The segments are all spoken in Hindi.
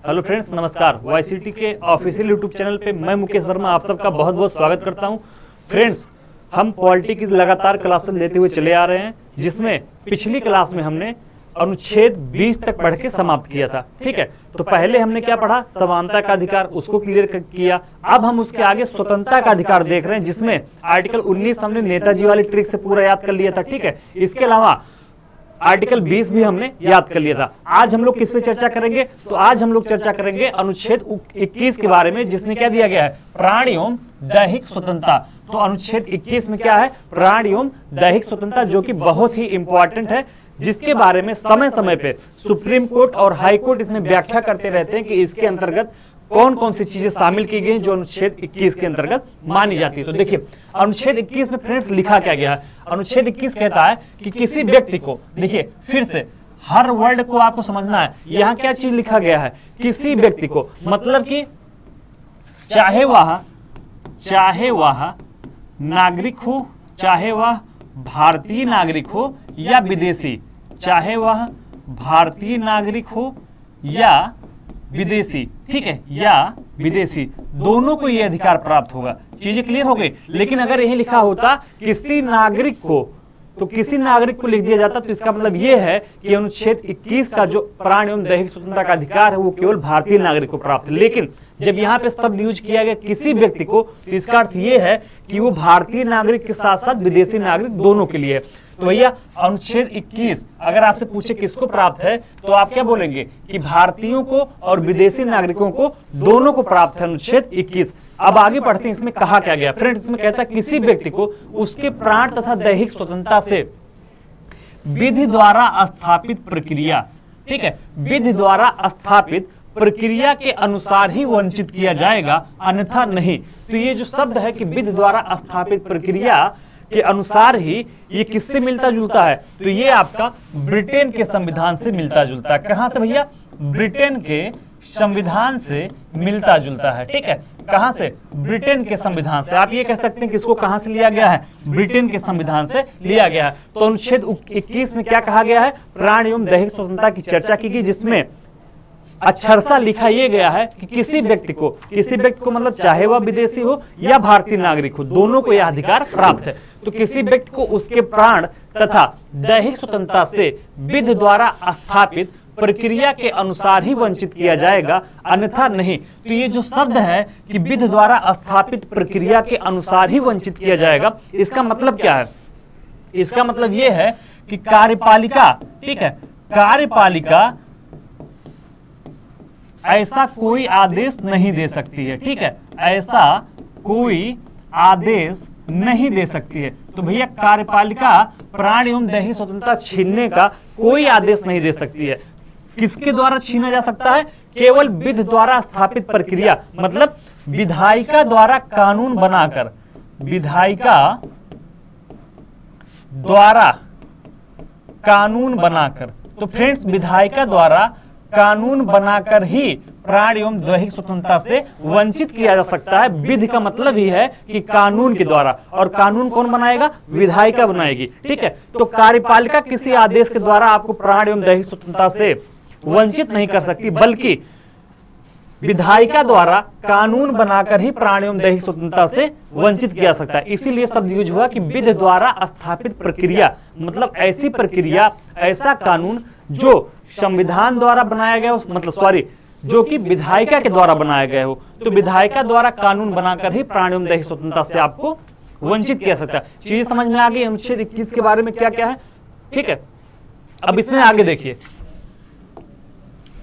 हेलो फ्रेंड्स, नमस्कार। वाईसीटी के ऑफिशियल यूट्यूब चैनल पे मैं मुकेश वर्मा आप सबका बहुत बहुत स्वागत करता हूं। फ्रेंड्स, हम पॉलिटी की लगातार क्लासेस लेते हुए चले आ रहे हैं, जिसमें पिछली क्लास में हमने अनुच्छेद 20 तक पढ़ के समाप्त किया था। ठीक है, तो पहले हमने क्या पढ़ा? समानता का अधिकार, उसको क्लियर किया। अब हम उसके आगे स्वतंत्रता का अधिकार देख रहे हैं, जिसमें आर्टिकल 19 हमने नेताजी वाली ट्रिक से पूरा याद कर लिया था। ठीक है, इसके अलावा आर्टिकल 20 भी हमने याद कर लिया था। आज हम लोग किस पे चर्चा करेंगे? तो आज हम लोग चर्चा करेंगे अनुच्छेद 21 के बारे में, जिसमें क्या दिया गया है? प्राण एवं दैहिक स्वतंत्रता। तो अनुच्छेद 21 में क्या है? प्राण एवं दैहिक स्वतंत्रता, जो कि बहुत ही इंपॉर्टेंट है, जिसके बारे में समय समय पे सुप्रीम कोर्ट और हाई कोर्ट इसमें व्याख्या करते रहते हैं कि इसके अंतर्गत कौन कौन सी चीजें शामिल की गई जो अनुच्छेद 21 के अंतर्गत मानी जाती है। तो देखिए, अनुच्छेद 21 में फ्रेंड्स लिखा क्या गया है? अनुच्छेद 21 कहता है कि किसी व्यक्ति को, देखिए फिर से हर वर्ड को आपको समझना है। यहाँ क्या चीज लिखा गया है? किसी व्यक्ति को, मतलब कि चाहे वह नागरिक हो, चाहे वह भारतीय नागरिक हो या विदेशी, चाहे वह भारतीय नागरिक हो या विदेशी, ठीक है, या विदेशी, दोनों को यह अधिकार प्राप्त होगा। चीजें क्लियर हो गई। लेकिन अगर यही लिखा होता किसी नागरिक को, तो किसी नागरिक को लिख दिया जाता, तो इसका मतलब यह है कि अनुच्छेद 21 का जो प्राण एवं दैहिक स्वतंत्रता का अधिकार है वो केवल भारतीय नागरिक को प्राप्त है। लेकिन जब यहाँ पे शब्द यूज किया गया किसी व्यक्ति को, तो इसका अर्थ ये है कि वो भारतीय नागरिक के साथ साथ विदेशी नागरिक दोनों के लिए है। तो भैया अनुच्छेद 21 अगर आपसे पूछे किसको प्राप्त है, तो आप क्या बोलेंगे? कि भारतीयों को और विदेशी नागरिकों को दोनों को प्राप्त है अनुच्छेद 21। अब आगे बढ़ते हैं, इसमें कहा क्या गया? फ्रेंड्स, इसमें कहता है किसी व्यक्ति को उसके प्राण तथा दैहिक स्वतंत्रता से विधि द्वारा स्थापित प्रक्रिया, ठीक है, विधि द्वारा स्थापित प्रक्रिया के अनुसार ही वंचित किया जाएगा, अन्यथा नहीं। तो ये जो शब्द है कि विधि द्वारा स्थापित प्रक्रिया के अनुसार ही, ये किससे मिलता जुलता है? तो ये आपका ब्रिटेन के संविधान से मिलता जुलता है। कहां से भैया? ब्रिटेन के संविधान से मिलता जुलता है। ठीक है, कहां से? ब्रिटेन के संविधान से। आप ये कह सकते हैं कि इसको कहां से लिया गया है? ब्रिटेन के संविधान से लिया गया है। तो अनुच्छेद 21 में क्या कहा गया है? प्राण एवं दैहिक स्वतंत्रता की चर्चा की गई, जिसमें अक्षरशः लिखा यह गया है कि किसी व्यक्ति को मतलब चाहे वह विदेशी हो या भारतीय नागरिक हो, दोनों को यह अधिकार प्राप्त है। तो किसी व्यक्ति को उसके प्राण तथा दैहिक स्वतंत्रता से विधि द्वारा स्थापित प्रक्रिया के अनुसार ही वंचित किया जाएगा, अन्यथा नहीं। तो ये जो शब्द है कि विधि द्वारा स्थापित प्रक्रिया के अनुसार ही वंचित किया जाएगा, इसका मतलब क्या है? इसका मतलब यह है कि कार्यपालिका, ठीक है, कार्यपालिका ऐसा कोई आदेश नहीं दे सकती है। ठीक है, ऐसा कोई आदेश नहीं दे सकती है। तो भैया कार्यपालिका प्राण एवं दैहिक स्वतंत्रता छीनने का कोई आदेश नहीं दे सकती है। किसके द्वारा छीना जा सकता है? केवल विधि द्वारा स्थापित प्रक्रिया, मतलब विधायिका द्वारा कानून बनाकर, विधायिका द्वारा कानून बनाकर। तो फ्रेंड्स, विधायिका द्वारा कानून बनाकर ही प्राण एवं दैहिक स्वतंत्रता से वंचित किया जा सकता है। विधि का मतलब ही है कि कानून के द्वारा, और कानून कौन बनाएगा? विधायिका बनाएगी। ठीक है, तो कार्यपालिका किसी आदेश के द्वारा आपको प्राण एवं दैहिक स्वतंत्रता से वंचित नहीं कर सकती, बल्कि विधायिका द्वारा कानून बनाकर ही प्राण एवं दैहिक स्वतंत्रता से वंचित किया जा सकता है। इसीलिए शब्द यूज हुआ कि विधि द्वारा स्थापित प्रक्रिया, मतलब ऐसी प्रक्रिया, ऐसा कानून जो संविधान द्वारा बनाया गया हो, मतलब जो कि विधायिका के द्वारा बनाया गया हो। तो विधायिका द्वारा कानून बनाकर ही प्राण एवं दैहिक स्वतंत्रता से आपको वंचित किया सकता है। चीजें समझ में आ गई अनुच्छेद 21 के बारे में क्या क्या है? ठीक है, अब इसमें आगे देखिए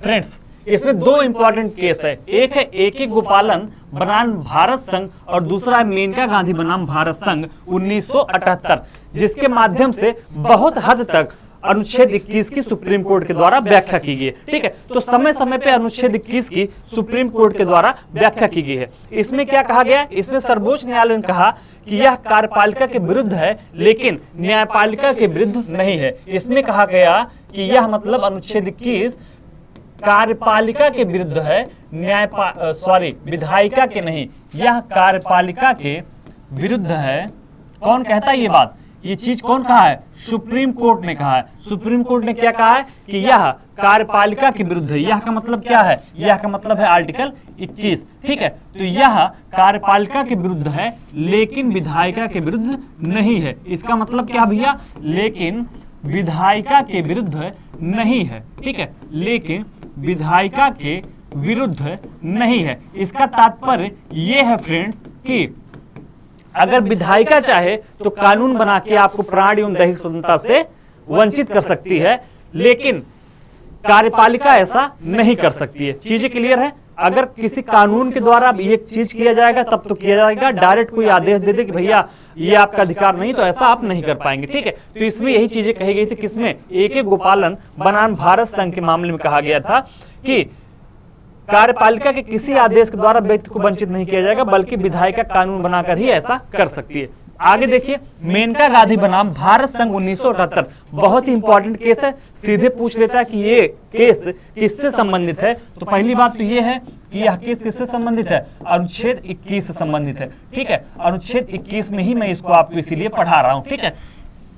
फ्रेंड्स, इसमें दो इंपॉर्टेंट केस है। एक है AK गोपालन बनाम भारत संघ और दूसरा है मेनका गांधी बनाम भारत संघ 1978, जिसके माध्यम से बहुत हद तक अनुच्छेद 21 की सुप्रीम कोर्ट के द्वारा व्याख्या की गई है। ठीक है, तो समय समय पे अनुच्छेद 21 की सुप्रीम कोर्ट के द्वारा व्याख्या की गई है। इसमें क्या कहा गया? इसमें सर्वोच्च न्यायालय ने कहा कि यह कार्यपालिका के विरुद्ध है, लेकिन न्यायपालिका के विरुद्ध नहीं है। इसमें कहा गया कि यह मतलब अनुच्छेद 21 कार्यपालिका के विरुद्ध है, विधायिका के नहीं, यह कार्यपालिका के विरुद्ध है। कौन कहता है ये बात? ये चीज कौन कहा है? सुप्रीम कोर्ट ने कहा है। सुप्रीम कोर्ट ने क्या कहा है कि यह कार्यपालिका के विरुद्ध है। यह का मतलब क्या है? यह का मतलब है आर्टिकल 21, ठीक है। तो यह कार्यपालिका के विरुद्ध है लेकिन विधायिका के विरुद्ध नहीं है। इसका मतलब क्या भैया? लेकिन विधायिका के विरुद्ध नहीं है, ठीक है, लेकिन विधायिका के विरुद्ध नहीं है। इसका तात्पर्य यह है फ्रेंड्स कि अगर विधायिका चाहे तो कानून बना के आपको प्राण एवं दैहिक स्वतंत्रता से वंचित कर सकती है, लेकिन कार्यपालिका ऐसा नहीं कर सकती है। चीजें क्लियर है? अगर किसी कानून के द्वारा ये चीज किया जाएगा तब तो किया जाएगा। डायरेक्ट कोई आदेश दे दे कि भैया ये आपका अधिकार नहीं, तो ऐसा आप नहीं कर पाएंगे, ठीक है। तो इसमें यही चीजें कही गई थी। किसमें? AK गोपालन बनाम भारत संघ के मामले में कहा गया था कि कार्यपालिका के किसी आदेश के द्वारा व्यक्ति को वंचित नहीं किया जाएगा, बल्कि विधायिका कानून बनाकर ही ऐसा कर सकती है। आगे देखिए, मेनका गांधी बनाम भारत संघ 1978, बहुत ही इंपॉर्टेंट केस है। सीधे पूछ लेता है कि ये केस किससे संबंधित है। तो पहली बात तो ये है कि यह केस किससे संबंधित है? अनुच्छेद 21 से संबंधित है, ठीक है। अनुच्छेद 21 में ही मैं इसको आपको इसीलिए पढ़ा रहा हूं, ठीक है।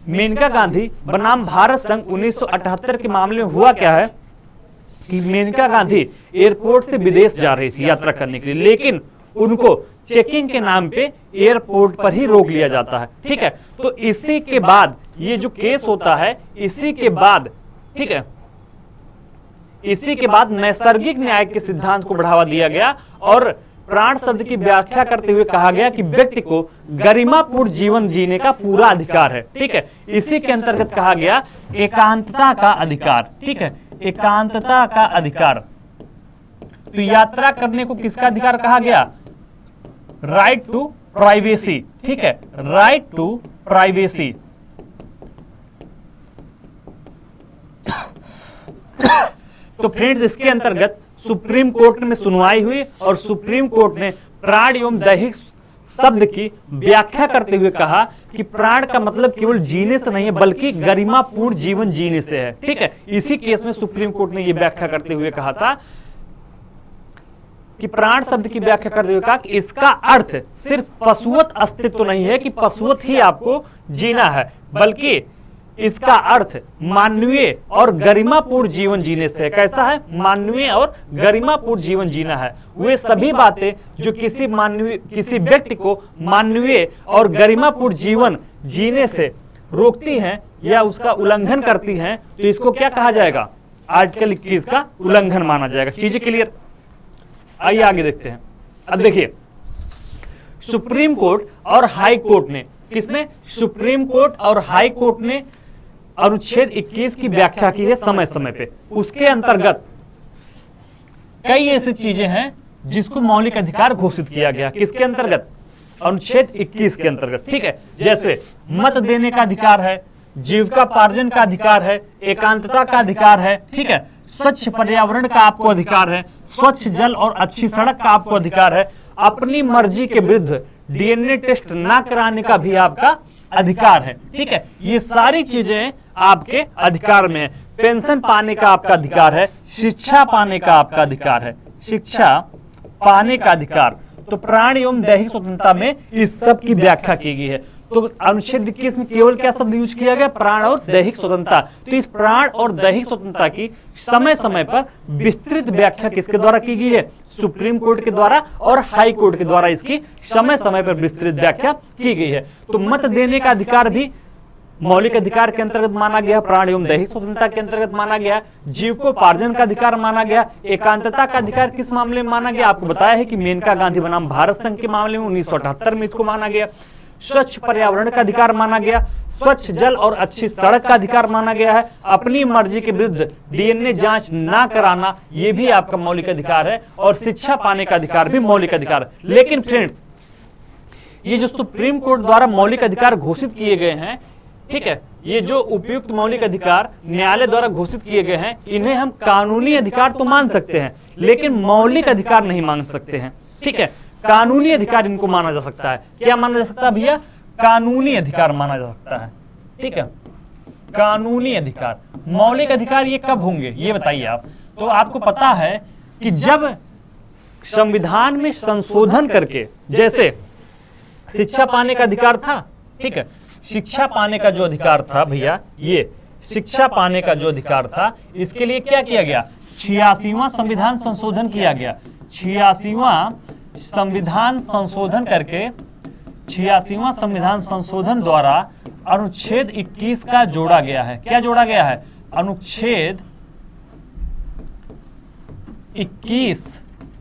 मेनका गांधी बनाम भारत संघ 1978 के मामले में हुआ क्या है कि मेनका गांधी एयरपोर्ट से विदेश जा रही थी यात्रा करने के लिए, लेकिन उनको चेकिंग के नाम पे एयरपोर्ट पर ही रोक लिया जाता है, ठीक है। तो इसी के बाद ये जो केस होता है, इसी के बाद, ठीक है, इसी के बाद नैसर्गिक न्याय के सिद्धांत को बढ़ावा दिया गया और प्राण शब्द की व्याख्या करते हुए कहा गया कि व्यक्ति को गरिमापूर्ण जीवन जीने का पूरा अधिकार है, ठीक है। इसी के अंतर्गत कहा गया एकांतता का अधिकार, ठीक है, एकांतता का अधिकार। तो यात्रा करने को किसका अधिकार कहा गया? राइट टू प्राइवेसी, ठीक है, राइट टू प्राइवेसी। तो फ्रेंड्स, इसके अंतर्गत सुप्रीम कोर्ट में सुनवाई हुई और सुप्रीम कोर्ट ने प्राण एवं दैहिक शब्द की व्याख्या करते हुए कहा कि प्राण का मतलब केवल जीने से नहीं है, बल्कि गरिमापूर्ण जीवन जीने से है, ठीक है। इसी केस में सुप्रीम कोर्ट ने यह व्याख्या करते हुए कहा था कि प्राण शब्द की व्याख्या करते हुए कहा कि इसका अर्थ सिर्फ पशुवत अस्तित्व तो नहीं है कि पशुवत ही आपको जीना है, बल्कि इसका अर्थ मानवीय और गरिमापूर्ण जीवन जीने से है। कैसा है? मानवीय और गरिमापूर्ण जीवन जीना है। वे सभी बातें जो किसी व्यक्ति को मानवीय और गरिमापूर्ण जीवन जीने से रोकती हैं या उसका उल्लंघन करती हैं, तो इसको क्या कहा जाएगा? आर्टिकल 21 का उल्लंघन माना जाएगा। चीजें क्लियर? आइए आगे देखते हैं। अब देखिए, सुप्रीम कोर्ट और हाई कोर्ट ने, किसने? सुप्रीम कोर्ट और हाई कोर्ट ने अनुच्छेद 21 की व्याख्या की है समय समय पे। उसके अंतर्गत कई ऐसी चीजें हैं जिसको मौलिक अधिकार घोषित किया गया। किसके अंतर्गत? अनुच्छेद 21 के अंतर्गत, ठीक है। जैसे मत देने का अधिकार है, जीविकापार्जन का अधिकार है, एकांतता का अधिकार है, ठीक है, स्वच्छ पर्यावरण का आपको अधिकार है, स्वच्छ जल और अच्छी सड़क का आपको अधिकार है, अपनी मर्जी के विरुद्ध DNA टेस्ट ना कराने का भी आपका अधिकार है, ठीक है। ये सारी चीजें आपके अधिकार में है। पेंशन पाने का आपका अधिकार है, शिक्षा पाने का आपका अधिकार है, शिक्षा पाने का अधिकार। तो प्राण एवं दैहिक स्वतंत्रता में इस सब की व्याख्या की गई है। तो अनुच्छेद 21 में केवल क्या शब्द यूज किया गया? प्राण और दैहिक स्वतंत्रता। तो इस प्राण और दैहिक स्वतंत्रता की समय समय पर विस्तृत व्याख्या किसके द्वारा की गई है? सुप्रीम कोर्ट के द्वारा और हाई कोर्ट के द्वारा इसकी समय समय पर विस्तृत व्याख्या की गई है। तो मत देने का अधिकार भी मौलिक अधिकार के अंतर्गत माना गया, प्राण एवं दैहिक स्वतंत्रता के अंतर्गत माना गया, जीविकोपार्जन का अधिकार माना गया, एकांतता का अधिकार किस मामले में माना गया? आपको बताया है कि मेनका गांधी बनाम भारत संघ के मामले में 1978 में इसको माना गया। स्वच्छ पर्यावरण का अधिकार माना गया, स्वच्छ जल और अच्छी सड़क का अधिकार माना गया है, अपनी मर्जी के विरुद्ध DNA जांच ना कराना यह भी आपका मौलिक अधिकार है, और शिक्षा पाने का अधिकार भी मौलिक अधिकार है। लेकिन फ्रेंड्स, ये जो सुप्रीम कोर्ट द्वारा मौलिक अधिकार घोषित किए गए हैं, ठीक है, ये जो उपयुक्त मौलिक अधिकार न्यायालय द्वारा घोषित किए गए हैं, इन्हें हम कानूनी अधिकार तो मान सकते हैं, लेकिन मौलिक अधिकार नहीं मान सकते हैं, ठीक है। कानूनी अधिकार इनको माना जा सकता है। क्या माना जा सकता है भैया? कानूनी अधिकार माना जा सकता है, ठीक है, कानूनी अधिकार। मौलिक अधिकार ये कब होंगे ये बताइए आप। तो आपको पता है कि जब संविधान में संशोधन करके, जैसे शिक्षा पाने का अधिकार था, ठीक है, शिक्षा पाने का जो अधिकार था भैया, ये शिक्षा पाने का जो अधिकार था, इसके लिए क्या किया गया, 86वां संविधान संशोधन किया गया। 86वां संविधान संशोधन करके 86वां संविधान संशोधन द्वारा अनुच्छेद 21 का जोड़ा गया है। क्या जोड़ा गया है, अनुच्छेद 21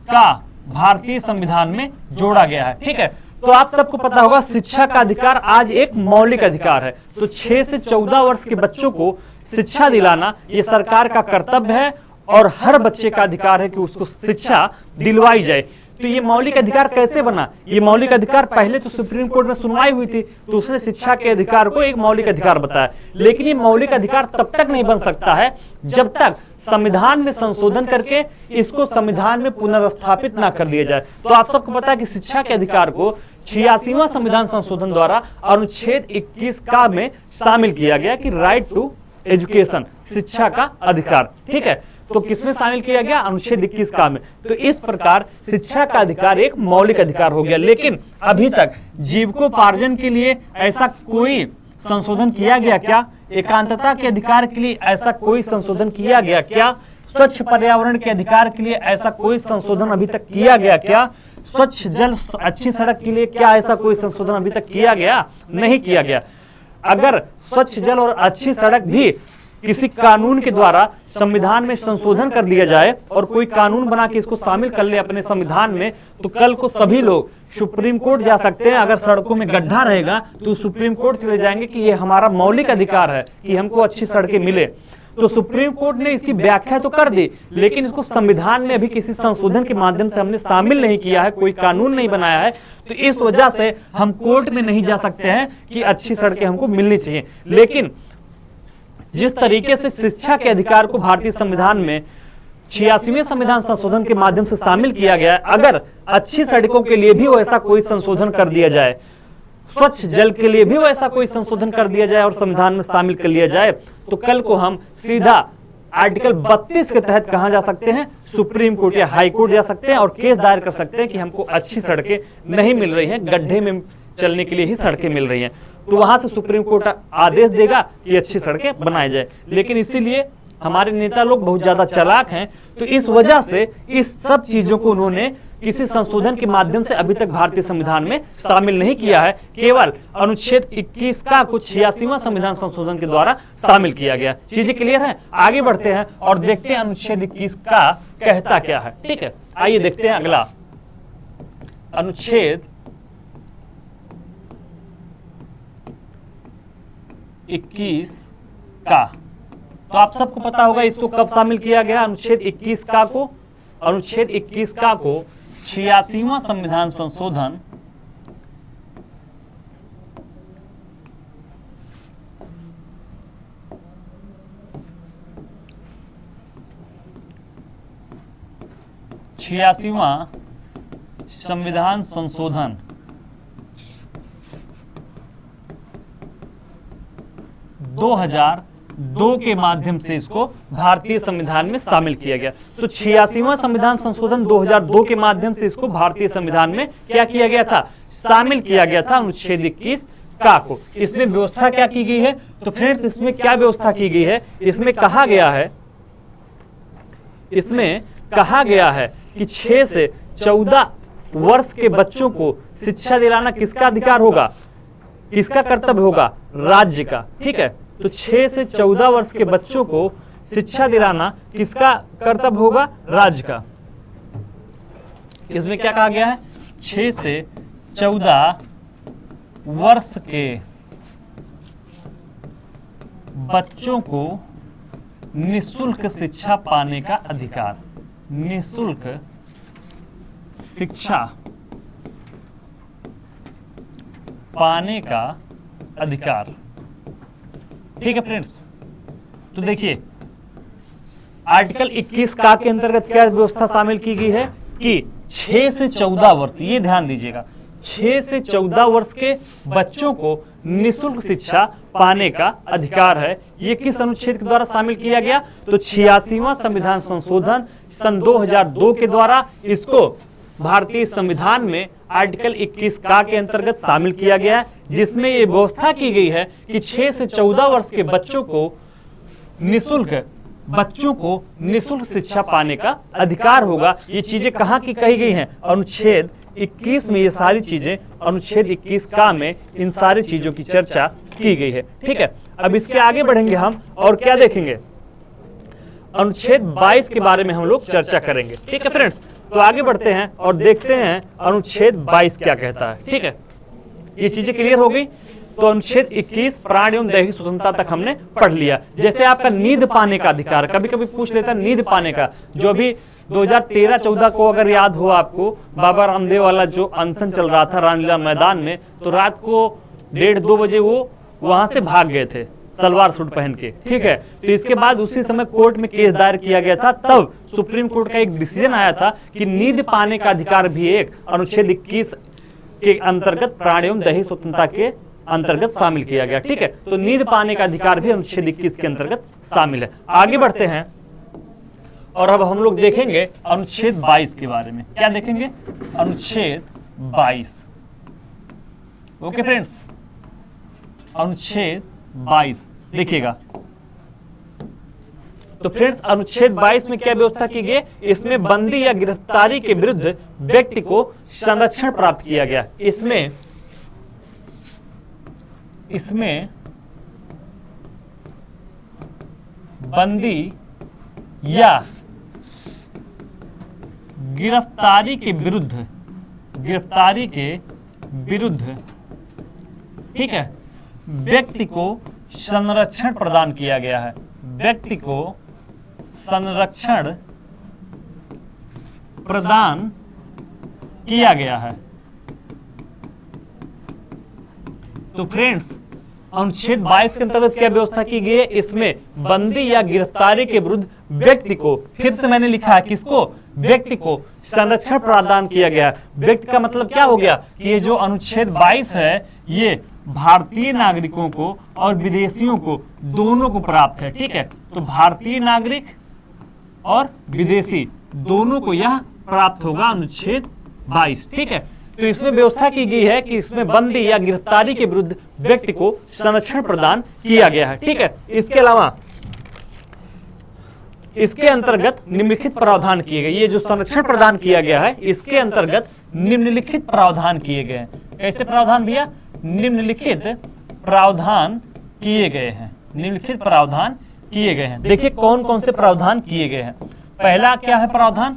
का भारतीय संविधान में जोड़ा गया है। ठीक है, तो आप सबको पता होगा शिक्षा का अधिकार आज एक मौलिक अधिकार है। तो 6 से 14 वर्ष के बच्चों को शिक्षा दिलाना ये सरकार का कर्तव्य है और हर बच्चे का अधिकार है कि उसको शिक्षा दिलवाई जाए। तो ये मौलिक अधिकार कैसे बना, ये मौलिक अधिकार पहले तो सुप्रीम कोर्ट में सुनवाई हुई थी, तो उसने शिक्षा के अधिकार को एक मौलिक अधिकार बताया। लेकिन ये मौलिक अधिकार तब तक नहीं बन सकता है जब तक संविधान में संशोधन करके इसको संविधान में पुनर्स्थापित ना कर दिया जाए। तो आप सबको पता है कि शिक्षा के अधिकार को 86वां संविधान संशोधन द्वारा अनुच्छेद 21 का में शामिल किया गया कि राइट टू एजुकेशन, शिक्षा का अधिकार। ठीक है, तो किसमें शामिल किया गया, अनुच्छेद 21 का में। तो इस प्रकार शिक्षा का अधिकार एक मौलिक अधिकार हो गया। लेकिन अभी तक जीविकोपार्जन के लिए ऐसा कोई संशोधन किया गया क्या, एकांतता के अधिकार के लिए ऐसा कोई संशोधन किया गया क्या, स्वच्छ पर्यावरण के अधिकार के लिए ऐसा कोई संशोधन अभी तक किया गया क्या, स्वच्छ जल अच्छी सड़क के लिए क्या ऐसा कोई संशोधन अभी तक किया गया, नहीं किया गया। अगर स्वच्छ जल और अच्छी सड़क भी किसी कानून के द्वारा संविधान में संशोधन कर दिया जाए और कोई कानून बना के इसको शामिल कर ले अपने संविधान में, तो कल को सभी लोग सुप्रीम कोर्ट जा सकते हैं। अगर सड़कों में गड्ढा रहेगा तो सुप्रीम कोर्ट चले जाएंगे कि ये हमारा मौलिक अधिकार है कि हमको अच्छी सड़कें मिले। तो सुप्रीम कोर्ट ने इसकी व्याख्या तो कर दी, लेकिन इसको संविधान में अभी किसी संशोधन के माध्यम से हमने शामिल नहीं किया है, कोई कानून नहीं बनाया है। तो इस वजह से हम कोर्ट में नहीं जा सकते हैं कि अच्छी सड़कें हमको मिलनी चाहिए। लेकिन जिस तरीके से शिक्षा के अधिकार को भारतीय संविधान में 86वें संविधान संशोधन के माध्यम से शामिल किया गया है, अगर अच्छी सड़कों के लिए भी वैसा कोई संशोधन कर दिया जाए, स्वच्छ जल के लिए भी वैसा कोई संशोधन कर दिया जाए और संविधान में शामिल कर लिया जाए, तो कल को हम सीधा आर्टिकल 32 के तहत कहां जा सकते हैं, सुप्रीम कोर्ट या हाई कोर्ट जा सकते हैं और केस दायर कर सकते हैं कि हमको अच्छी सड़कें नहीं मिल रही हैं, गड्ढे में चलने के लिए ही सड़कें मिल रही हैं। तो वहां से सुप्रीम कोर्ट आदेश देगा कि अच्छी सड़कें बनाई जाए। लेकिन इसीलिए हमारे नेता लोग बहुत ज्यादा चालाक हैं, तो इस वजह से इस सब चीजों को उन्होंने किसी संशोधन के माध्यम से अभी तक भारतीय संविधान में शामिल नहीं किया है। केवल अनुच्छेद 21 का कुछ 86वां संविधान संशोधन के द्वारा शामिल किया गया। चीजें क्लियर है, आगे बढ़ते हैं और देखते हैं अनुच्छेद 21 का कहता क्या है। ठीक है, आइए देखते हैं अगला अनुच्छेद 21 का। तो आप सबको पता होगा इसको कब शामिल किया गया, अनुच्छेद 21 का को, अनुच्छेद 21 का को 86वां संविधान संशोधन संविधान संशोधन 2002 के माध्यम से इसको भारतीय संविधान में शामिल किया गया। तो 86वां संविधान संशोधन 2002 के माध्यम से इसको भारतीय संविधान में क्या किया गया था, शामिल किया गया था अनुच्छेद 21 का को। इसमें व्यवस्था क्या की गई है, तो फ्रेंड्स इसमें क्या व्यवस्था की गई है, इसमें कहा गया है कि 6 से 14 वर्ष के बच्चों को शिक्षा दिलाना किसका अधिकार होगा, किसका कर्तव्य होगा, राज्य का। ठीक है, तो 6 से 14 वर्ष के बच्चों को शिक्षा दिलाना किसका कर्तव्य होगा, राज्य का। इसमें क्या कहा गया है, 6 से 14 वर्ष के बच्चों को निःशुल्क शिक्षा पाने का अधिकार, निःशुल्क शिक्षा पाने का अधिकार। ठीक है फ्रेंड्स, तो देखिए आर्टिकल 21 का के अंतर्गत क्या व्यवस्था शामिल की गई है कि 6 से 14 वर्ष, ये ध्यान दीजिएगा, 6 से 14 वर्ष के बच्चों को निःशुल्क शिक्षा पाने का अधिकार है। ये किस अनुच्छेद के द्वारा शामिल किया गया, तो 86वां संविधान संशोधन सन 2002 के द्वारा इसको भारतीय संविधान में आर्टिकल 21 का के अंतर्गत शामिल किया गया है, जिसमें ये व्यवस्था की गई है कि 6 से 14 वर्ष के बच्चों को निःशुल्क शिक्षा पाने का अधिकार होगा। ये चीजें कहाँ की कही गई हैं? अनुच्छेद 21 में ये सारी चीजें, अनुच्छेद 21 का में इन सारी चीजों की चर्चा की गई है। ठीक है, अब इसके आगे बढ़ेंगे हम और क्या देखेंगे? अनुच्छेद 22 के बारे में हम लोग चर्चा करेंगे। ठीक है फ्रेंड्स, तो आगे बढ़ते हैं और देखते हैं अनुच्छेद 22 क्या कहता है। ठीक है, ये चीजें क्लियर हो गई। तो अनुच्छेद 21 प्राण एवं दैहिक स्वतंत्रता तक हमने पढ़ लिया। जैसे आपका नींद पाने का अधिकार, कभी कभी पूछ लेता है नींद पाने का, जो भी 2013-14 को अगर याद हो आपको, बाबा रामदेव वाला जो अनशन चल रहा था रामलीला मैदान में, तो रात को 1:30-2 बजे वो वहां से भाग गए थे सलवार सूट पहन के। ठीक है, तो इसके बाद उसी समय कोर्ट में केस दायर किया गया था। तब सुप्रीम कोर्ट का एक डिसीजन आया था कि नींद पाने का अधिकार भी एक अनुच्छेद 21 के अंतर्गत प्राण एवं दैहिक स्वतंत्रता के अंतर्गत शामिल किया गया। ठीक है, तो नींद पाने का अधिकार भी अनुच्छेद 21 के अंतर्गत शामिल है। आगे बढ़ते हैं और अब हम लोग देखेंगे अनुच्छेद 22 के बारे में। क्या देखेंगे? अनुच्छेद 22। ओके फ्रेंड्स, अनुच्छेद 22 देखिएगा। तो फ्रेंड्स, अनुच्छेद 22 में क्या व्यवस्था की गई? इसमें बंदी या गिरफ्तारी के विरुद्ध व्यक्ति को संरक्षण प्राप्त किया गया। इसमें बंदी या गिरफ्तारी के विरुद्ध ठीक है, व्यक्ति को संरक्षण प्रदान किया गया है। व्यक्ति को संरक्षण प्रदान किया गया है। तो फ्रेंड्स, अनुच्छेद 22 के अंतर्गत क्या व्यवस्था की गई है? इसमें बंदी या गिरफ्तारी के विरुद्ध व्यक्ति को, फिर से मैंने लिखा है किसको? व्यक्ति को संरक्षण प्रदान किया गया। व्यक्ति का मतलब क्या हो गया कि ये जो अनुच्छेद 22 है ये भारतीय नागरिकों को और विदेशियों को दोनों को प्राप्त है। ठीक है, तो भारतीय नागरिक और विदेशी दोनों को यह प्राप्त होगा अनुच्छेद 22। ठीक है, तो इसमें व्यवस्था की गई है कि इसमें बंदी या गिरफ्तारी के विरुद्ध व्यक्ति को संरक्षण प्रदान किया गया है। ठीक है, इसके अलावा इसके अंतर्गत निम्नलिखित प्रावधान किए गए। ये जो संरक्षण प्रदान किया गया है इसके अंतर्गत निम्नलिखित प्रावधान किए गए हैं। कैसे प्रावधान भैया? निम्नलिखित प्रावधान किए गए हैं। निम्नलिखित प्रावधान किए गए हैं। देखिए कौन कौन से प्रावधान किए गए हैं। पहला क्या है प्रावधान?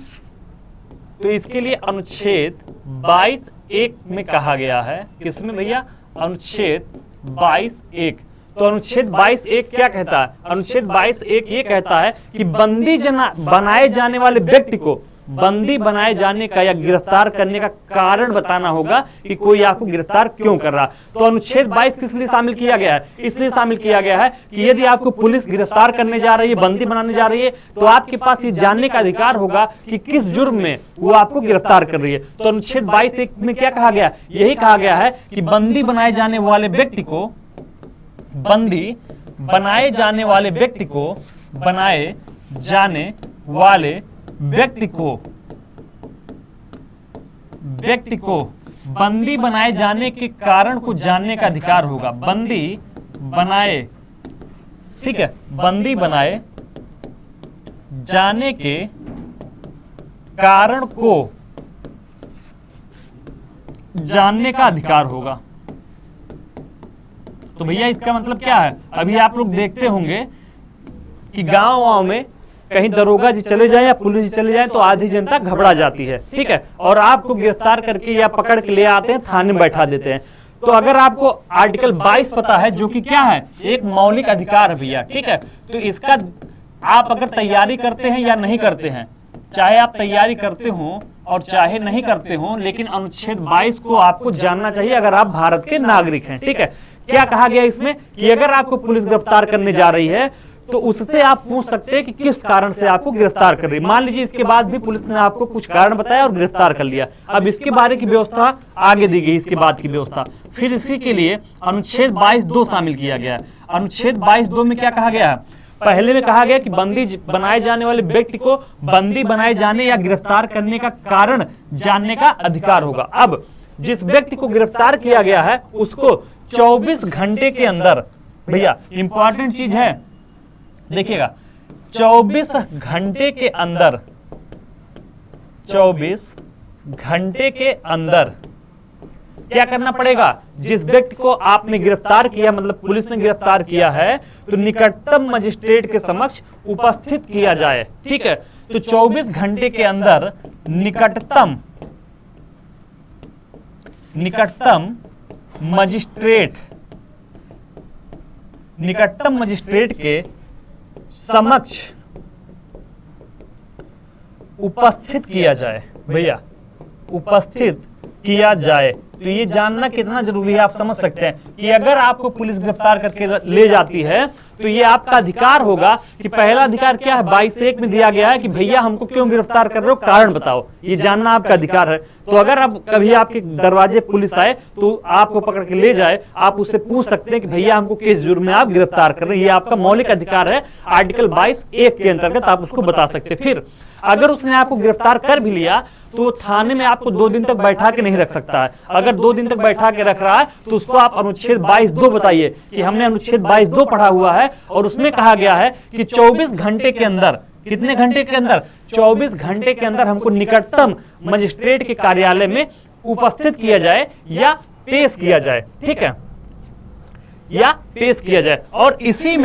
तो इसके लिए अनुच्छेद 22(1) में कहा गया है। किसमें भैया? अनुच्छेद 22(1). तो अनुच्छेद 22(1) क्या कहता है? अनुच्छेद 22(1) ये कहता है कि बंदी बनाए जाने वाले व्यक्ति को बंदी बनाए जाने का या गिरफ्तार करने का कारण बताना होगा कि कोई आपको गिरफ्तार क्यों कर रहा। तो अनुच्छेद 22 किस लिए शामिल किया गया है? इसलिए शामिल किया गया है कि यदि आपको पुलिस गिरफ्तार करने जा रही है, बंदी बनाने जा रही है, तो आपके पास ये जानने का अधिकार होगा कि किस जुर्म में वो आपको गिरफ्तार कर रही है। तो अनुच्छेद 22(1) में क्या कहा गया? यही कहा गया है कि बंदी बनाए जाने वाले व्यक्ति को बनाए जाने वाले व्यक्ति को बंदी बनाए जाने के कारण को जानने का अधिकार होगा। बंदी बनाए जाने के कारण को जानने का अधिकार होगा। तो भैया इसका मतलब क्या है? अभी आप लोग देखते होंगे कि गांव में कहीं दरोगा जी चले जाए या पुलिस जी चले जाए तो आधी जनता घबरा जाती है। ठीक है, और आपको गिरफ्तार करके या पकड़ के ले आते हैं, थाने में बैठा देते हैं। तो अगर आपको आर्टिकल 22 पता है, जो कि क्या है? एक मौलिक अधिकार है भैया। ठीक है, तो इसका आप अगर तैयारी करते हैं या नहीं करते हैं, चाहे आप तैयारी करते हो और चाहे नहीं करते हो, लेकिन अनुच्छेद 22 को आपको जानना चाहिए अगर आप भारत के नागरिक हैं। ठीक है, क्या कहा गया इसमें कि अगर आपको पुलिस गिरफ्तार करने जा रही है तो उससे आप पूछ सकते हैं कि किस कारण से आपको गिरफ्तार कर रही है। मान लीजिए इसके बाद भी पुलिस ने आपको कुछ कारण बताया और गिरफ्तार कर लिया। अब इसके बारे की व्यवस्था आगे दी गई, इसके बाद की व्यवस्था। फिर इसी के लिए अनुच्छेद 22(2) शामिल किया गया है। अनुच्छेद 22(2) में क्या कहा गया है? पहले में कहा गया कि बंदी बनाए जाने वाले व्यक्ति को बंदी बनाए जाने या गिरफ्तार करने का कारण जानने का अधिकार होगा। अब जिस व्यक्ति को गिरफ्तार किया गया है उसको 24 घंटे के अंदर, भैया इंपॉर्टेंट चीज है देखिएगा, 24 घंटे के अंदर, 24 घंटे के अंदर क्या करना पड़ेगा? जिस व्यक्ति को आपने गिरफ्तार किया, मतलब पुलिस ने गिरफ्तार किया है, तो निकटतम मजिस्ट्रेट के समक्ष उपस्थित किया जाए। ठीक है, तो 24 घंटे के अंदर निकटतम मजिस्ट्रेट के समक्ष उपस्थित किया जाए। भैया उपस्थित किया जाए, तो ये जानना कितना जरूरी है आप समझ सकते हैं कि अगर आपको पुलिस गिरफ्तार करके ले जाती है तो ये आपका अधिकार होगा कि पहला अधिकार क्या है, 22(1) में दिया गया है कि भैया हमको क्यों गिरफ्तार कर रहे हो, कारण बताओ। ये जानना आपका अधिकार है। तो अगर अब कभी आपके दरवाजे पुलिस आए तो आपको पकड़ के ले जाए, आप उससे पूछ सकते हैं कि भैया हमको किस जुर्म में आप गिरफ्तार कर रहे हैं। ये आपका मौलिक अधिकार है, आर्टिकल 22(1) के अंतर्गत आप उसको बता सकते। फिर अगर उसने आपको गिरफ्तार कर भी लिया तो थाने में आपको 2 दिन तक बैठा के नहीं रख सकता है। अगर 2 दिन तक बैठा के रख रहा है तो उसको आप अनुच्छेद 22(2) बताइए कि हमने अनुच्छेद 22(2) पढ़ा हुआ है और उसमें कहा गया है कि 24 घंटे के अंदर, कितने घंटे के अंदर? 24 घंटे के अंदर हमको निकटतम मजिस्ट्रेट के कार्यालय में उपस्थित किया जाए या पेश किया जाए। ठीक है, या पेश किया जाए। और इसी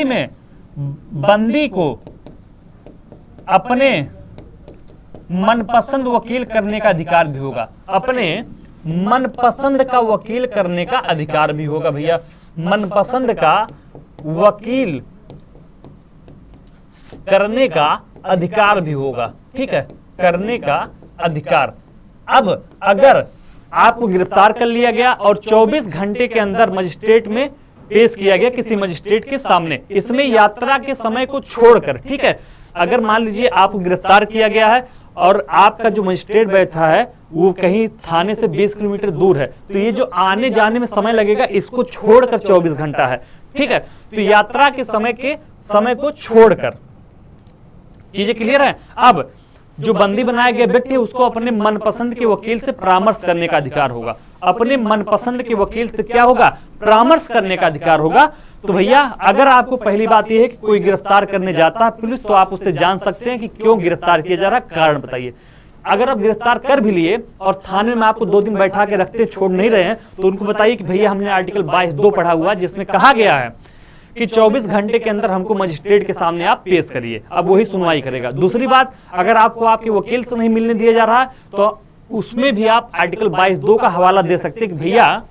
में बंदी को अपने मनपसंद वकील करने का अधिकार भी होगा। अपने मनपसंद का वकील करने का अधिकार भी होगा। भैया मनपसंद का वकील करने का अधिकार भी होगा। ठीक है, करने का अधिकार। अब अगर आपको गिरफ्तार कर लिया गया और 24 घंटे के अंदर मजिस्ट्रेट में पेश किया गया, किसी मजिस्ट्रेट के सामने, इसमें यात्रा के समय को छोड़कर, ठीक है, अगर मान लीजिए आपको गिरफ्तार किया गया है और आपका जो मजिस्ट्रेट बैठा है वो कहीं थाने से 20 किलोमीटर दूर है, तो ये जो आने जाने में समय लगेगा इसको छोड़कर 24 घंटा है। ठीक है, तो यात्रा के समय को छोड़कर, चीजें क्लियर है। अब जो बंदी बनाया गया व्यक्ति है उसको अपने मनपसंद के वकील से परामर्श करने का अधिकार होगा। अपने मनपसंद के वकील से क्या होगा? परामर्श करने का अधिकार होगा। तो भैया अगर आपको पहली बात यह है कि कोई गिरफ्तार करने जाता है पुलिस, तो आप उससे जान सकते हैं कि क्यों गिरफ्तार किया जा रहा है, कारण बताइए। अगर आप गिरफ्तार कर भी लिए और थाने में आपको 2 दिन बैठा के रखते छोड़ नहीं रहे हैं, तो उनको बताइए कि भैया हमने आर्टिकल 22(2) पढ़ा हुआ है जिसमें कहा गया है कि 24 घंटे के अंदर हमको मजिस्ट्रेट के सामने आप पेश करिए, अब वही सुनवाई करेगा। दूसरी बात, अगर आपको आपके वकील से नहीं मिलने दिया जा रहा है तो उसमें भी आप आर्टिकल 22(2) का हवाला दे सकते हैं कि भैया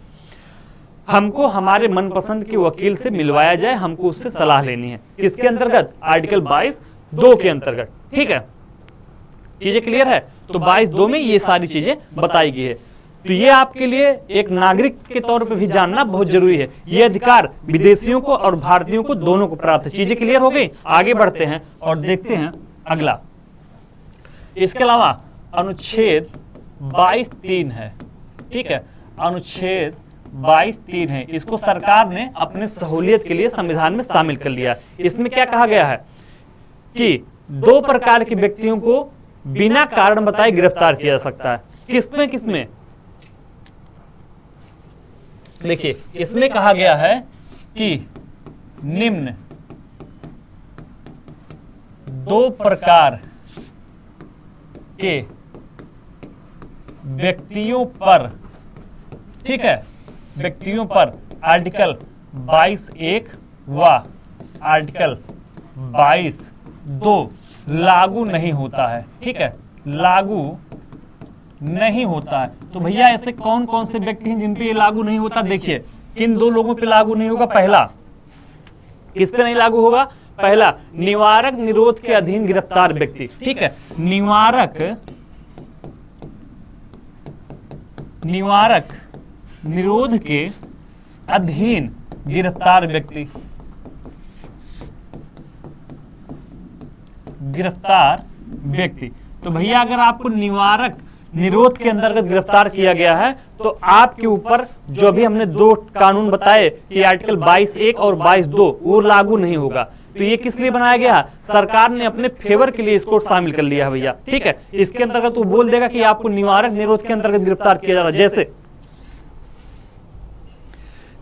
हमको हमारे मनपसंद के वकील से मिलवाया जाए, हमको उससे सलाह लेनी है। किसके अंतर्गत? आर्टिकल 22(2) के अंतर्गत। ठीक है, चीजें क्लियर है। तो 22(2) में ये सारी चीजें बताई गई है। तो ये आपके लिए एक नागरिक के तौर पे भी जानना बहुत जरूरी है। ये अधिकार विदेशियों को और भारतीयों को दोनों को प्राप्त है। चीजें क्लियर हो गई। आगे बढ़ते हैं और देखते हैं अगला। इसके अलावा अनुच्छेद 22(3) है। ठीक है, अनुच्छेद 22(3) है। इसको सरकार ने अपने सहूलियत के लिए संविधान में शामिल कर लिया। इसमें क्या कहा गया है कि 2 प्रकार के व्यक्तियों को बिना कारण बताए गिरफ्तार किया जा सकता है। किसमें? देखिए, इसमें कहा गया है कि निम्न 2 प्रकार के व्यक्तियों पर, ठीक है, व्यक्तियों पर आर्टिकल 22(1) व आर्टिकल 22(2) लागू नहीं होता है। ठीक है, लागू नहीं होता है। तो भैया ऐसे कौन कौन से व्यक्ति हैं जिन पे ये लागू नहीं होता? देखिए, किन 2 लोगों पे लागू नहीं होगा? पहला, किस पे नहीं लागू होगा? पहला, निवारक निरोध के अधीन गिरफ्तार व्यक्ति। ठीक है, निवारक निरोध के अधीन गिरफ्तार व्यक्ति, तो भैया अगर आपको निवारक निरोध के अंतर्गत गिरफ्तार किया गया है तो आपके ऊपर जो भी हमने 2 कानून बताए कि आर्टिकल 22(1) और 22(2) वो लागू नहीं होगा। तो ये किस लिए बनाया गया? सरकार ने अपने फेवर के लिए इसको शामिल कर लिया है भैया। ठीक है, इसके अंतर्गत वो बोल देगा कि आपको निवारक निरोध के अंतर्गत गिरफ्तार किया जा रहा है। जैसे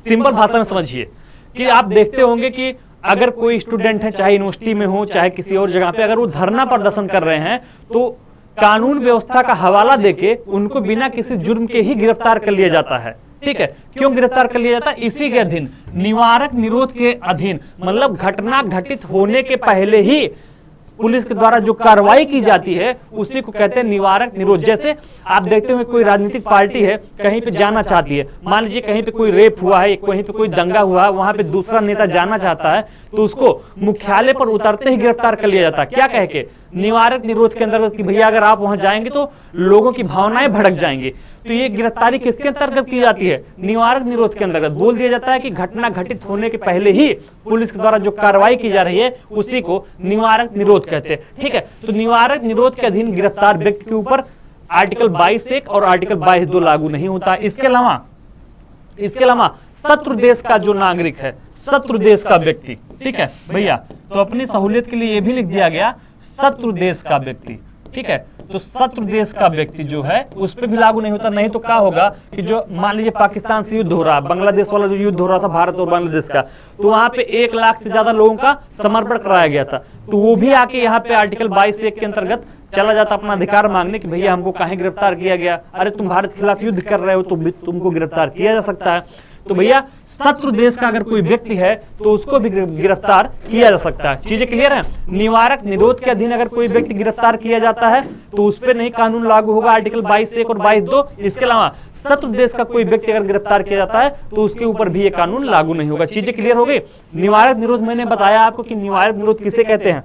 सिंपल भाषा में समझिए कि आप देखते होंगे कि अगर कोई स्टूडेंट है, चाहे यूनिवर्सिटी में हो चाहे किसी और जगह पे, अगर वो धरना प्रदर्शन कर रहे हैं तो कानून व्यवस्था का हवाला देके उनको बिना किसी जुर्म के ही गिरफ्तार कर लिया जाता है। ठीक है, क्यों गिरफ्तार कर लिया जाता है? इसी के अधीन, निवारक निरोध के अधीन, मतलब घटना घटित होने के पहले ही पुलिस के द्वारा जो कार्रवाई की जाती है उसी को कहते हैं निवारक निरोध। जैसे आप देखते हुए कोई राजनीतिक पार्टी है, कहीं पे जाना चाहती है, मान लीजिए कहीं पे कोई रेप हुआ है, कहीं पे कोई दंगा हुआ है, वहां पे दूसरा नेता जाना चाहता है तो उसको मुख्यालय पर उतरते ही गिरफ्तार कर लिया जाता है। क्या कह के? निवारक निरोध के अंतर्गत कि भैया अगर आप वहां जाएंगे तो लोगों की भावनाएं भड़क जाएंगी। तो ये गिरफ्तारी किसके अंतर्गत की जाती है? निवारक निरोध के अंतर्गत। बोल दिया जाता है कि घटना घटित होने के पहले ही पुलिस के द्वारा जो कार्रवाई की जा रही है उसी को निवारक निरोध कहते हैं। ठीक है, तो निवारक निरोध के अधीन गिरफ्तार व्यक्ति के ऊपर आर्टिकल 22(1) और आर्टिकल 22(2) लागू नहीं होता। इसके अलावा शत्रु देश का जो नागरिक है, शत्रु देश का व्यक्ति, ठीक है भैया, तो अपनी सहूलियत के लिए यह भी लिख दिया गया शत्रु देश का व्यक्ति। ठीक है, तो शत्रु देश का व्यक्ति जो है उस पर भी लागू नहीं होता। नहीं तो क्या होगा कि जो मान लीजिए पाकिस्तान से युद्ध हो रहा है, बांग्लादेश वाला जो युद्ध हो रहा था भारत और बांग्लादेश का, तो वहां पे 1 लाख से ज्यादा लोगों का समर्पण कराया गया था, तो वो भी आके यहाँ पे आर्टिकल 22(1) के अंतर्गत चला जाता अपना अधिकार मांगने कि भैया हमको काहे गिरफ्तार किया गया? अरे तुम भारत के खिलाफ युद्ध कर रहे हो तो तुमको गिरफ्तार किया जा सकता है। तो भैया शत्रु देश का अगर कोई व्यक्ति है तो उसको भी गिरफ्तार किया जा सकता है। चीजें क्लियर हैं? निवारक निरोध के अधीन अगर कोई व्यक्ति गिरफ्तार किया जाता है तो उस पर नहीं कानून लागू होगा आर्टिकल 22(1) और 22(2)। इसके अलावा शत्रु देश का कोई व्यक्ति अगर गिरफ्तार किया जाता है तो उसके ऊपर भी ये कानून लागू नहीं होगा। चीजें क्लियर हो गई? निवारक निरोध मैंने बताया आपको कि निवारक निरोध किसे कहते हैं?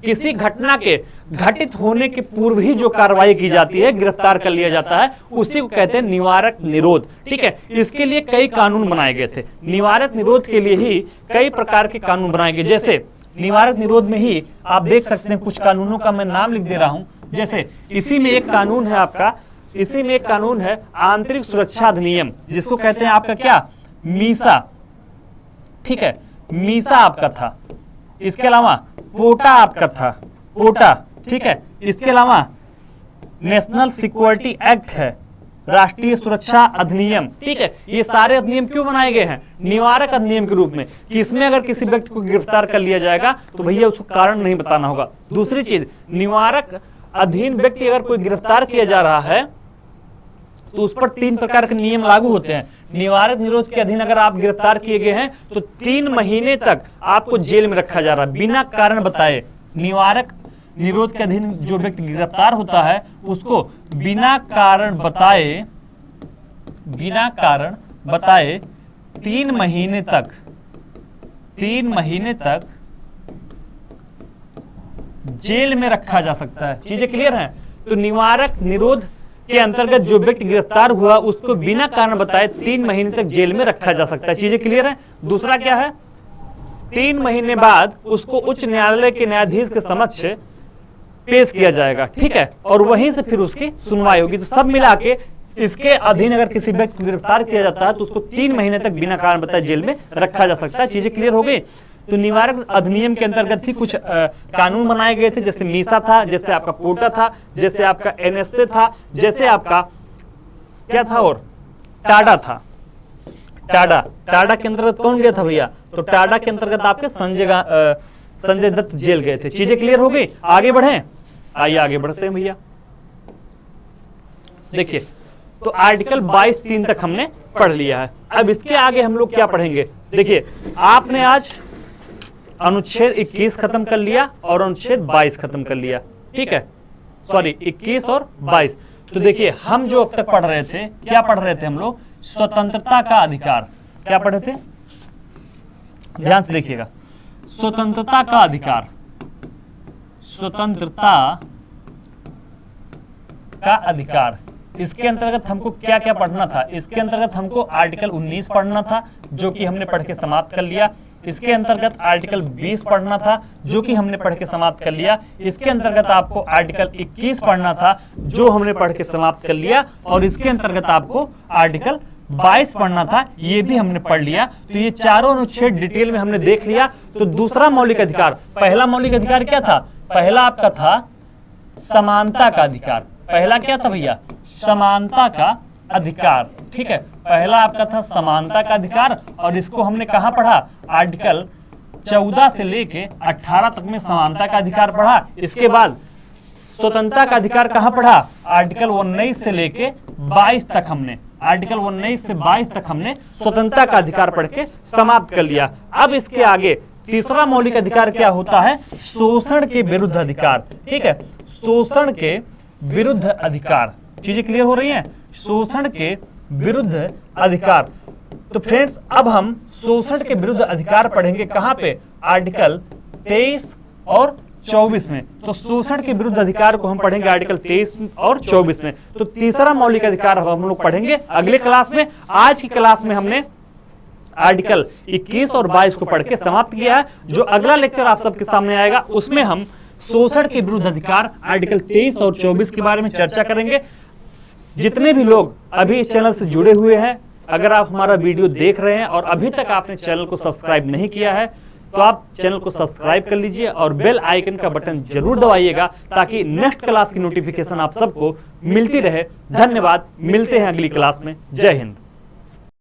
किसी घटना के घटित होने के पूर्व ही जो कार्रवाई की जाती है, गिरफ्तार कर लिया जाता है, उसी को कहते हैं निवारक निरोध। ठीक है, इसके लिए कई कानून बनाए गए थे। निवारक निरोध के लिए ही कई प्रकार के कानून बनाए गए। जैसे निवारक निरोध में ही आप देख सकते हैं कुछ कानूनों का मैं नाम लिख दे रहा हूं। जैसे इसी में एक कानून है आपका, इसी में एक कानून है आंतरिक सुरक्षा अधिनियम, जिसको कहते हैं आपका क्या? मीसा। ठीक है, मीसा आपका था। इसके अलावा पोटा आपका था, पोटा। ठीक है, इसके अलावा नेशनल सिक्योरिटी एक्ट है, राष्ट्रीय सुरक्षा अधिनियम। ठीक है, ये सारे अधिनियम क्यों बनाए गए हैं? निवारक अधिनियम के रूप में, कि इसमें अगर किसी व्यक्ति को गिरफ्तार कर लिया जाएगा तो भैया उसको कारण नहीं बताना होगा। दूसरी चीज, निवारक अधीन व्यक्ति अगर कोई गिरफ्तार किया जा रहा है तो उस पर 3 प्रकार के नियम लागू होते हैं। निवारक निरोध के अधीन अगर आप गिरफ्तार किए गए हैं तो 3 महीने तक आपको जेल में रखा जा रहा है बिना कारण बताए। निवारक निरोध के अधीन जो व्यक्ति गिरफ्तार होता है उसको बिना कारण बताए 3 महीने तक जेल में रखा जा सकता है। चीजें क्लियर हैं? तो निवारक निरोध के अंतर्गत जो व्यक्ति गिरफ्तार हुआ उसको बिना कारण बताए 3 महीने तक जेल में रखा जा सकता है। चीजें क्लियर है? दूसरा क्या है? 3 महीने बाद उसको उच्च न्यायालय के न्यायाधीश के समक्ष पेश किया जाएगा। ठीक है, और वहीं से फिर उसकी सुनवाई होगी। तो सब मिला के इसके अधीन अगर किसी व्यक्ति को गिरफ्तार किया जाता है तो उसको 3 महीने तक बिना कारण बताए जेल में रखा जा सकता है। चीजें क्लियर हो गई? तो निवारक अधिनियम के अंतर्गत ही कुछ कानून बनाए गए थे, जैसे मीसा था, जैसे आपका पोटा था, जैसे आपका एनएसए था, जैसे आपका क्या था और टाडा था। टाडा के अंतर्गत कौन गया था भैया? तो टाडा के अंतर्गत आपके संजय दत्त जेल गए थे। चीजें क्लियर हो गई? आगे बढ़े? आइए आगे बढ़ते हैं भैया। देखिए, तो आर्टिकल 22(3) तक हमने पढ़ लिया है। अब इसके आगे हम लोग क्या पढ़ेंगे? देखिए, आपने आज अनुच्छेद 21 खत्म कर लिया और अनुच्छेद 22 खत्म कर लिया। ठीक है, सॉरी 21 और 22। तो देखिए, हम जो अब तक पढ़ रहे थे, क्या पढ़ रहे थे हम लोग? स्वतंत्रता का अधिकार। क्या पढ़े थे? ध्यान से देखिएगा। स्वतंत्रता का अधिकार, स्वतंत्रता का अधिकार, इसके अंतर्गत हमको क्या क्या पढ़ना था? इसके अंतर्गत हमको आर्टिकल 19 पढ़ना था, जो कि हमने पढ़ के समाप्त कर लिया। इसके अंतर्गत आर्टिकल 20 पढ़ना था, जो कि हमने पढ़ के समाप्त कर लिया। इसके अंतर्गत आपको आर्टिकल 21 पढ़ना था, जो हमने पढ़ के समाप्त कर लिया। और इसके अंतर्गत आपको आर्टिकल 22 पढ़ना था, ये भी हमने पढ़ लिया। तो ये चारों अनुच्छेद डिटेल में हमने देख लिया। तो दूसरा मौलिक अधिकार, पहला मौलिक अधिकार क्या था? पहला आपका था समानता का अधिकार। पहला क्या था भैया? समानता का अधिकार। ठीक है, पहला आपका था समानता का अधिकार, और इसको हमने कहां पढ़ा? आर्टिकल 14 से लेके 18 तक में समानता का अधिकार पढ़ा। इसके बाद स्वतंत्रता का अधिकार कहां पढ़ा? आर्टिकल 19 से लेके 22 तक हमने, आर्टिकल 19 से 22 तक हमने स्वतंत्रता का अधिकार पढ़ के समाप्त कर लिया। अब इसके आगे तीसरा मौलिक अधिकार क्या होता है? शोषण के विरुद्ध अधिकार। ठीक है, शोषण के विरुद्ध अधिकार। चीजें क्लियर हो रही हैं? शोषण के विरुद्ध अधिकार। तो फ्रेंड्स, अब हम शोषण के विरुद्ध अधिकार पढ़ेंगे कहां पे? आर्टिकल 23 और 24 में। तो शोषण के विरुद्ध अधिकार को हम पढ़ेंगे आर्टिकल 23 और 24 में। तो तीसरा मौलिक अधिकार हम लोग पढ़ेंगे अगले क्लास में। आज की क्लास में हमने आर्टिकल 21 और 22 को पढ़ के समाप्त किया है। जो अगला लेक्चर आप सबके सामने आएगा उसमें हम शोषण के विरुद्ध अधिकार आर्टिकल 23 और 24 के बारे में चर्चा करेंगे। जितने भी लोग अभी इस चैनल से जुड़े हुए हैं, अगर आप हमारा वीडियो देख रहे हैं और अभी तक आपने चैनल को सब्सक्राइब नहीं किया है, तो आप चैनल को सब्सक्राइब कर लीजिए और बेल आइकन का बटन जरूर दबाइएगा, ताकि नेक्स्ट क्लास की नोटिफिकेशन आप सबको मिलती रहे। धन्यवाद, मिलते हैं अगली क्लास में। जय हिंद।